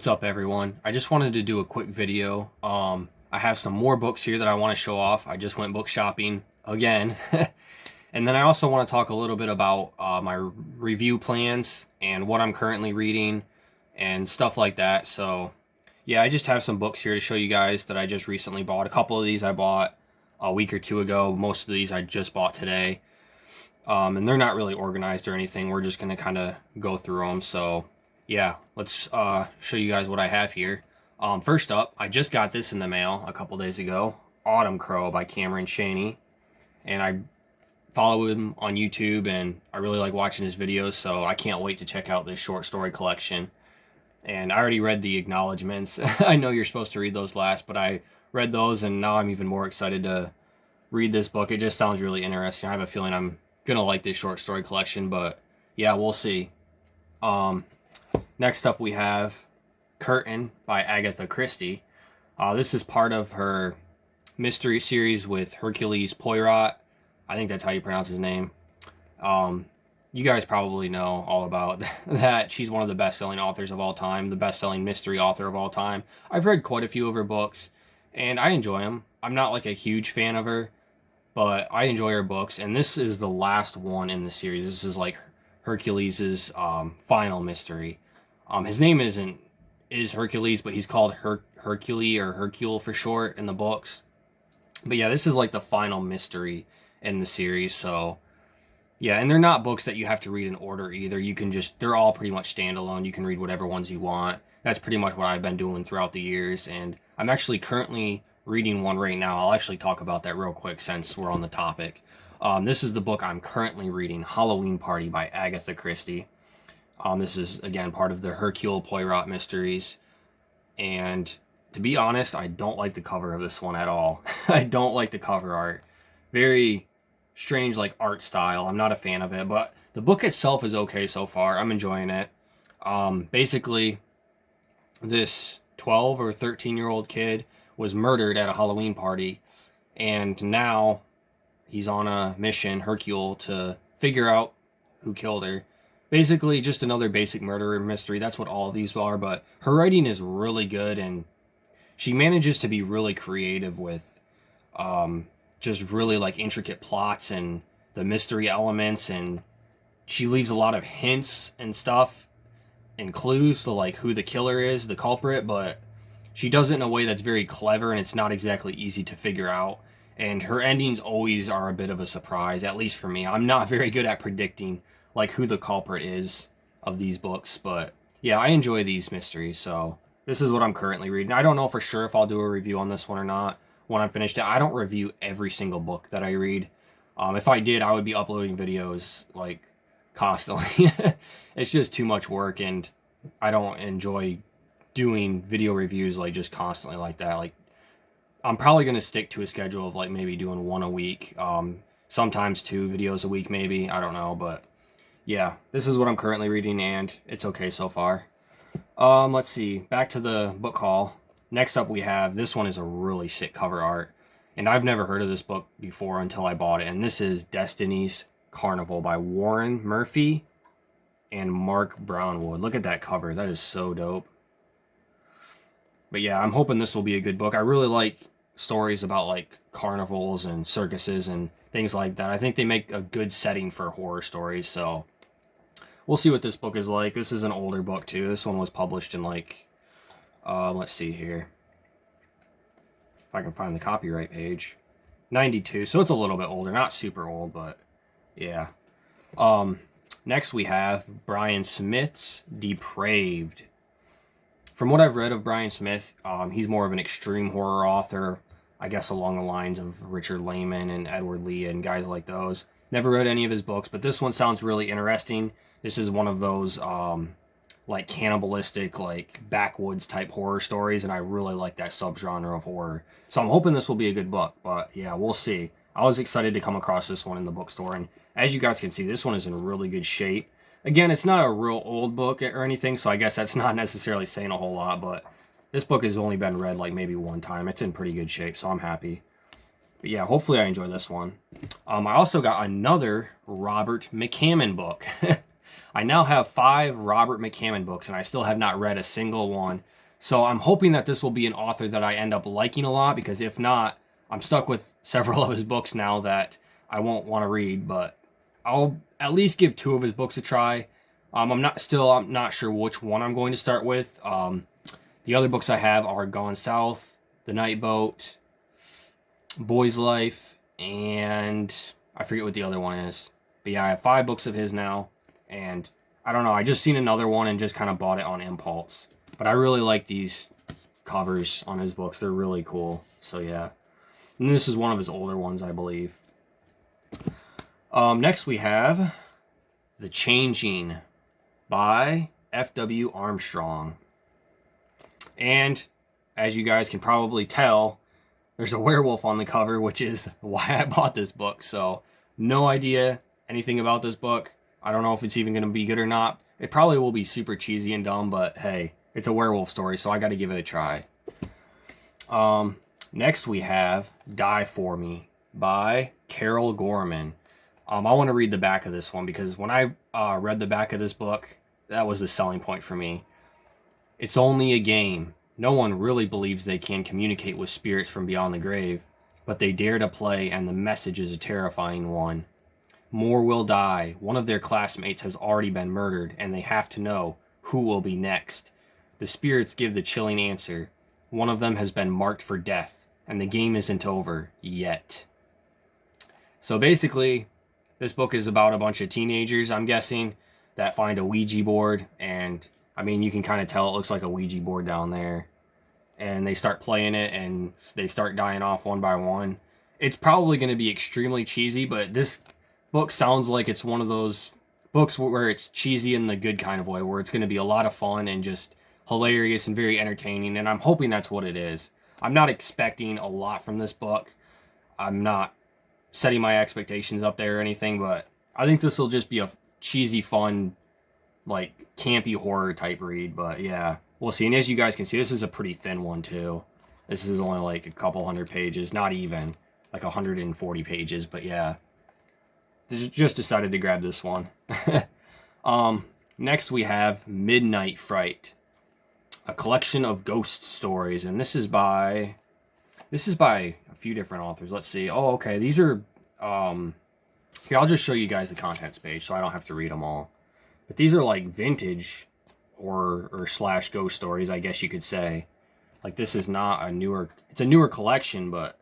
What's up, everyone? I just wanted to do a quick video. I have some more books here that I want to show off. I just went book shopping again. And then I also want to talk a little bit about my review plans and what I'm currently reading and stuff like that. So yeah, I just have some books here to show you guys that I just recently bought. A couple of these I bought a week or two ago. Most of these I just bought today. And they're not really organized or anything. We're just going to kind of go through them. So yeah, let's show you guys what I have here. First up, I just got this in the mail a couple days ago. Autumn Crow by Chaney. And I follow him on YouTube, and I really like watching his videos, so I can't wait to check out this short story collection. And I already read the acknowledgments. I know you're supposed to read those last, but I read those, and now I'm even more excited to read this book. It just sounds really interesting. I have a feeling I'm gonna like this short story collection, but yeah, we'll see. Next up we have Curtain by Agatha Christie. This is part of her mystery series with Hercules Poirot. I think that's how you pronounce his name. You guys probably know all about that. She's one of the best-selling authors of all time, the best-selling mystery author of all time. I've read quite a few of her books, and I enjoy them. I'm not like a huge fan of her, but I enjoy her books, and this is the last one in the series. This is like Hercules' final mystery. His name is Hercules, but he's called Hercule or Hercule for short in the books. But yeah, this is like the final mystery in the series. So yeah, and they're not books that you have to read in order either. You can they're all pretty much standalone. You can read whatever ones you want. That's pretty much what I've been doing throughout the years, and I'm actually currently reading one right now. I'll actually talk about that real quick since we're on the topic. This is the book I'm currently reading, Halloween Party by Agatha Christie. This is, again, part of the Hercule Poirot mysteries. And to be honest, I don't like the cover of this one at all. I don't like the cover art. Very strange, like, art style. I'm not a fan of it, but the book itself is okay so far. I'm enjoying it. Basically, this 12 or 13-year-old kid was murdered at a Halloween party, and now he's on a mission, Hercule, to figure out who killed her. Basically, just another basic murder mystery. That's what all of these are, but her writing is really good, and she manages to be really creative with just really like intricate plots and the mystery elements, and she leaves a lot of hints and stuff and clues to like who the killer is, the culprit, but she does it in a way that's very clever, and it's not exactly easy to figure out. And her endings always are a bit of a surprise, at least for me. I'm not very good at predicting like who the culprit is of these books, but yeah, I enjoy these mysteries, so this is what I'm currently reading. I don't know for sure if I'll do a review on this one or not when I'm finished. I don't review every single book that I read. If I did, I would be uploading videos like constantly. It's just too much work, and I don't enjoy doing video reviews like just constantly like that. Like, I'm probably going to stick to a schedule of like maybe doing one a week, sometimes 2 videos a week maybe, I don't know, but yeah, this is what I'm currently reading, and it's okay so far. Let's see, back to the book haul. Next up we have, this one is a really sick cover art, and I've never heard of this book before until I bought it, and this is Destiny's Carnival by Warren Murphy and Mark Brownwood. Look at that cover, that is so dope. But yeah, I'm hoping this will be a good book. I really like stories about like carnivals and circuses and things like that. I think they make a good setting for horror stories, so we'll see what this book is like. This is an older book too. This one was published in like, let's see here, if I can find the copyright page, 92, so it's a little bit older, not super old, but yeah. Next we have Brian Smith's Depraved. From what I've read of Brian Smith, he's more of an extreme horror author, I guess along the lines of Richard Lehman and Edward Lee and guys like those. Never read any of his books, but this one sounds really interesting. This is one of those like cannibalistic, like backwoods type horror stories, and I really like that subgenre of horror. So I'm hoping this will be a good book, but yeah, we'll see. I was excited to come across this one in the bookstore, and as you guys can see, this one is in really good shape. Again, it's not a real old book or anything, so I guess that's not necessarily saying a whole lot, but this book has only been read like maybe one time. It's in pretty good shape, so I'm happy. But yeah, hopefully I enjoy this one. I also got another Robert Mccammon book. I now have 5 Robert Mccammon books, and I still have not read a single one. So I'm hoping that this will be an author that I end up liking a lot, because if not, I'm stuck with several of his books now that I won't want to read, but I'll at least give 2 of his books a try. I'm not sure which one I'm going to start with. The other books I have are Gone South, The Night Boat, Boy's Life, and I forget what the other one is. But yeah, I have 5 books of his now, and I don't know, I just seen another one and just kind of bought it on impulse. But I really like these covers on his books. They're really cool. So yeah. And this is one of his older ones, I believe. Next we have The Changing by FW Armstrong. And as you guys can probably tell, there's a werewolf on the cover, which is why I bought this book. So no idea anything about this book. I don't know if it's even going to be good or not. It probably will be super cheesy and dumb, but hey, it's a werewolf story, so I got to give it a try. Next we have Die For Me by Carol Gorman. I want to read the back of this one, because when I read the back of this book, that was the selling point for me. It's only a game. No one really believes they can communicate with spirits from beyond the grave, but they dare to play, and the message is a terrifying one. More will die. One of their classmates has already been murdered, and they have to know who will be next. The spirits give the chilling answer. One of them has been marked for death, and the game isn't over yet. So basically, this book is about a bunch of teenagers, I'm guessing, that find a Ouija board, and I mean, you can kind of tell it looks like a Ouija board down there. And they start playing it, and they start dying off one by one. It's probably going to be extremely cheesy, but this book sounds like it's one of those books where it's cheesy in the good kind of way, where it's going to be a lot of fun and just hilarious and very entertaining, and I'm hoping that's what it is. I'm not expecting a lot from this book. I'm not setting my expectations up there or anything, but I think this will just be a cheesy, fun, like campy horror type read. But yeah, we'll see. And as you guys can see, this is a pretty thin one too. This is only like a couple hundred pages, not even like 140 pages, but yeah, just decided to grab this one. Next we have Midnight Fright, a collection of ghost stories, and this is by a few different authors. Let's see. Oh, okay. These are here, I'll just show you guys the contents page so I don't have to read them all. But these are like vintage or slash ghost stories, I guess you could say. Like, this is not a newer, it's a newer collection, but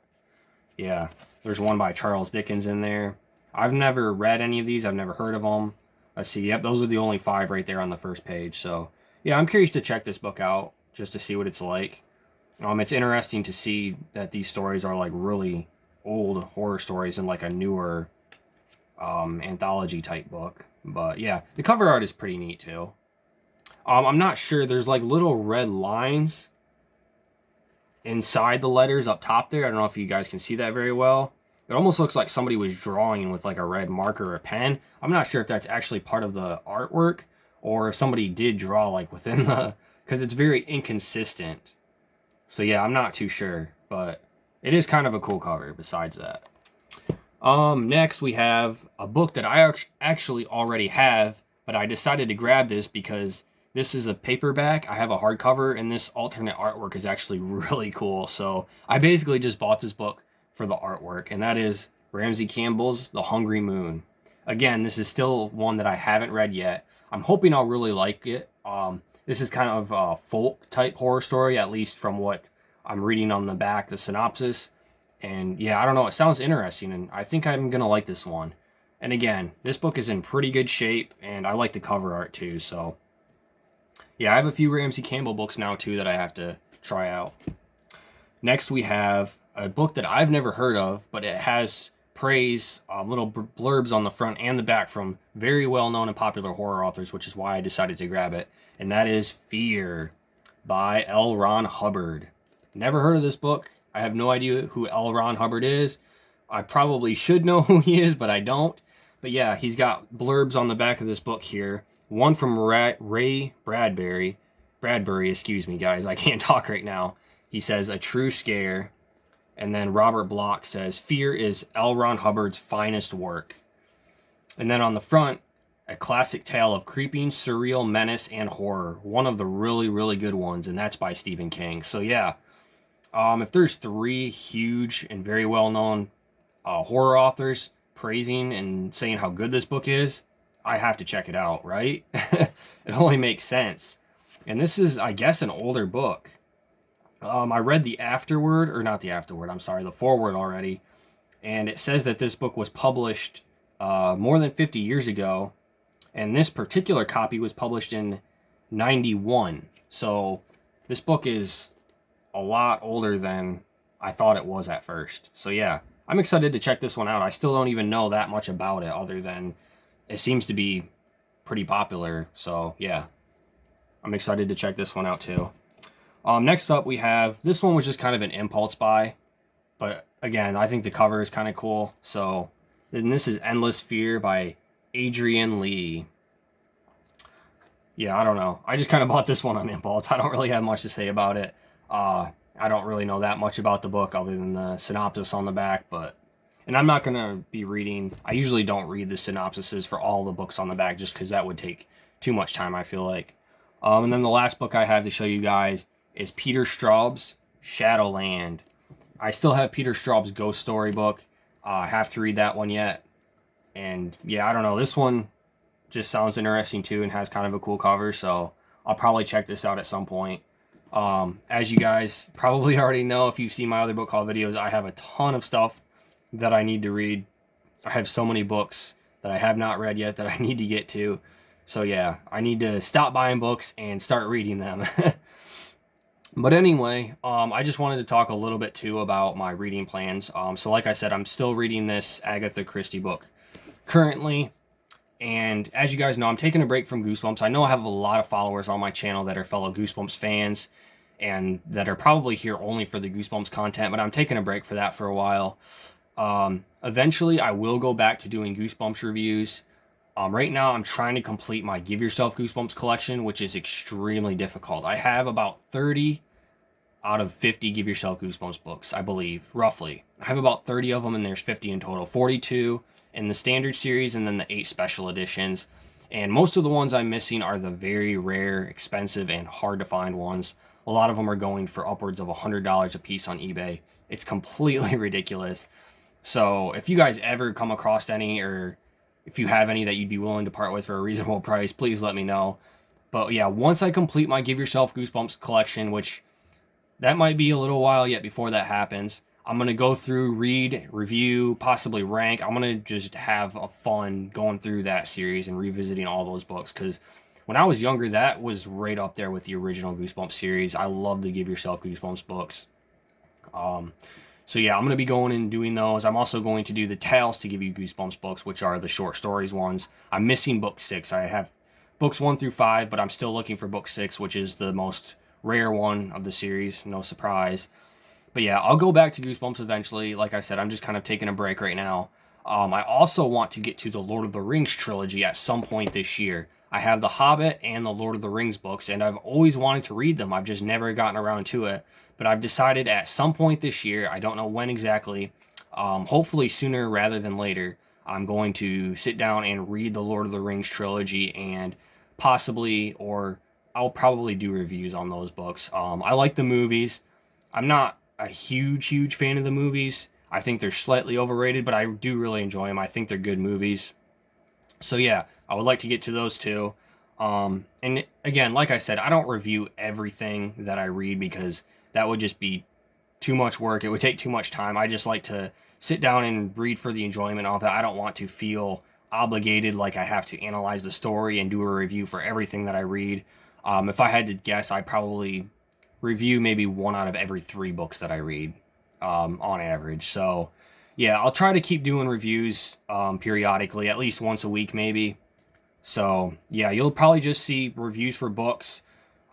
yeah, there's one by Charles Dickens in there. I've never read any of these. I've never heard of them. Let's see. Yep, those are the only 5 right there on the first page. So yeah, I'm curious to check this book out just to see what it's like. It's interesting to see that these stories are like really old horror stories in like a newer anthology type book. But yeah, the cover art is pretty neat too. I'm not sure. There's like little red lines inside the letters up top there. I don't know if you guys can see that very well. It almost looks like somebody was drawing with like a red marker or pen. I'm not sure if that's actually part of the artwork or if somebody did draw like within the, because it's very inconsistent. So yeah, I'm not too sure, but it is kind of a cool cover besides that. Next we have a book that I actually already have, but I decided to grab this because this is a paperback. I have a hardcover, and this alternate artwork is actually really cool. So I basically just bought this book for the artwork, and that is Ramsey Campbell's The Hungry Moon. Again, this is still one that I haven't read yet. I'm hoping I'll really like it. This is kind of a folk type horror story, at least from what I'm reading on the back, the synopsis. And yeah, I don't know, it sounds interesting, and I think I'm gonna like this one. And again, this book is in pretty good shape, and I like the cover art too. So yeah, I have a few Ramsey Campbell books now too that I have to try out. Next we have a book that I've never heard of, but it has praise, little blurbs on the front and the back from very well-known and popular horror authors, which is why I decided to grab it. And that is Fear by L. Ron Hubbard. Never heard of this book. I have no idea who L. Ron Hubbard is. I probably should know who he is, but I don't. But yeah, he's got blurbs on the back of this book here. One from Ray Bradbury, excuse me, guys. I can't talk right now. He says, "A true scare." And then Robert Bloch says, "Fear is L. Ron Hubbard's finest work." And then on the front, a classic tale of creeping, surreal menace and horror. One of the really, really good ones, and that's by Stephen King. So yeah, if there's three huge and very well-known horror authors praising and saying how good this book is, I have to check it out, right? It only makes sense. And this is, I guess, an older book. I read the afterword, or not the afterword, I'm sorry, the foreword already. And it says that this book was published more than 50 years ago. And this particular copy was published in 91. So this book is a lot older than I thought it was at first. So yeah, I'm excited to check this one out. I still don't even know that much about it other than it seems to be pretty popular. So yeah, I'm excited to check this one out too. Next up we have, this one was just kind of an impulse buy, but again, I think the cover is kind of cool. So, and this is Endless Fear by Adrian Lee. Yeah, I don't know. I just kind of bought this one on impulse. I don't really have much to say about it. I don't really know that much about the book other than the synopsis on the back, and I'm not going to be reading, I usually don't read the synopsises for all the books on the back just because that would take too much time, I feel like. And then the last book I have to show you guys is Peter Straub's Shadowland. I still have Peter Straub's Ghost Story book. I have to read that one yet. And yeah, I don't know. This one just sounds interesting too and has kind of a cool cover. So I'll probably check this out at some point. As you guys probably already know, if you've seen my other book haul videos, I have a ton of stuff that I need to read. I have so many books that I have not read yet that I need to get to. So yeah, I need to stop buying books and start reading them. But anyway, I just wanted to talk a little bit too about my reading plans. So like I said, I'm still reading this Agatha Christie book currently. And as you guys know, I'm taking a break from Goosebumps. I know I have a lot of followers on my channel that are fellow Goosebumps fans and that are probably here only for the Goosebumps content, but I'm taking a break for that for a while. Eventually, I will go back to doing Goosebumps reviews. Right now, I'm trying to complete my Give Yourself Goosebumps collection, which is extremely difficult. I have about 30 out of 50 Give Yourself Goosebumps books, I believe, roughly. I have about 30 of them, and there's 50 in total. 42 in the standard series, and then the 8 special editions. And most of the ones I'm missing are the very rare, expensive, and hard to find ones. A lot of them are going for upwards of $100 a piece on eBay. It's completely ridiculous. So if you guys ever come across any, or if you have any that you'd be willing to part with for a reasonable price, please let me know. But yeah, once I complete my Give Yourself Goosebumps collection, which that might be a little while yet before that happens, I'm going to go through, read, review, possibly rank. I'm going to just have a fun going through that series and revisiting all those books, because when I was younger, that was right up there with the original Goosebumps series. I love the Give Yourself Goosebumps books. So yeah, I'm going to be going and doing those. I'm also going to do the Tales to Give You Goosebumps books, which are the short stories ones. I'm missing book 6. I have books 1 through 5, but I'm still looking for book 6, which is the most rare one of the series. No surprise. But yeah, I'll go back to Goosebumps eventually. Like I said, I'm just kind of taking a break right now. I also want to get to the Lord of the Rings trilogy at some point this year. I have the Hobbit and the Lord of the Rings books, and I've always wanted to read them. I've just never gotten around to it. But I've decided at some point this year, I don't know when exactly, hopefully sooner rather than later, I'm going to sit down and read the Lord of the Rings trilogy, and possibly, or I'll probably do reviews on those books. I like the movies. I'm not a huge fan of the movies. I think they're slightly overrated, but I do really enjoy them. I think they're good movies. So yeah, I would like to get to those too. And again, like I said, I don't review everything that I read because that would just be too much work. It would take too much time. I just like to sit down and read for the enjoyment of it. I don't want to feel obligated like I have to analyze the story and do a review for everything that I read. If I had to guess, I'd probably review maybe 1 out of every 3 books that I read on average. So yeah, I'll try to keep doing reviews periodically, at least once a week maybe. So yeah, you'll probably just see reviews for books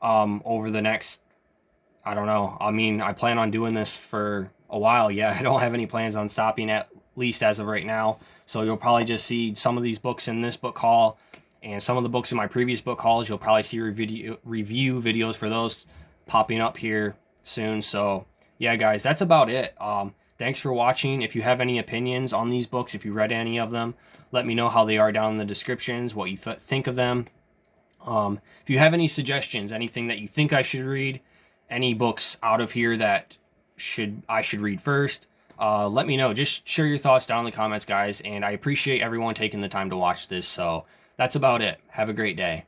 over the next, I don't know. I mean, I plan on doing this for a while. Yeah, I don't have any plans on stopping, at least as of right now. So you'll probably just see some of these books in this book haul, and some of the books in my previous book hauls. You'll probably see review videos for those popping up here soon. So yeah, guys, that's about it. Thanks for watching. If you have any opinions on these books, if you read any of them, let me know how they are down in the descriptions, what you think of them. If you have any suggestions, anything that you think I should read, any books out of here that I should read first, let me know. Just share your thoughts down in the comments, guys, and I appreciate everyone taking the time to watch this. So that's about it. Have a great day.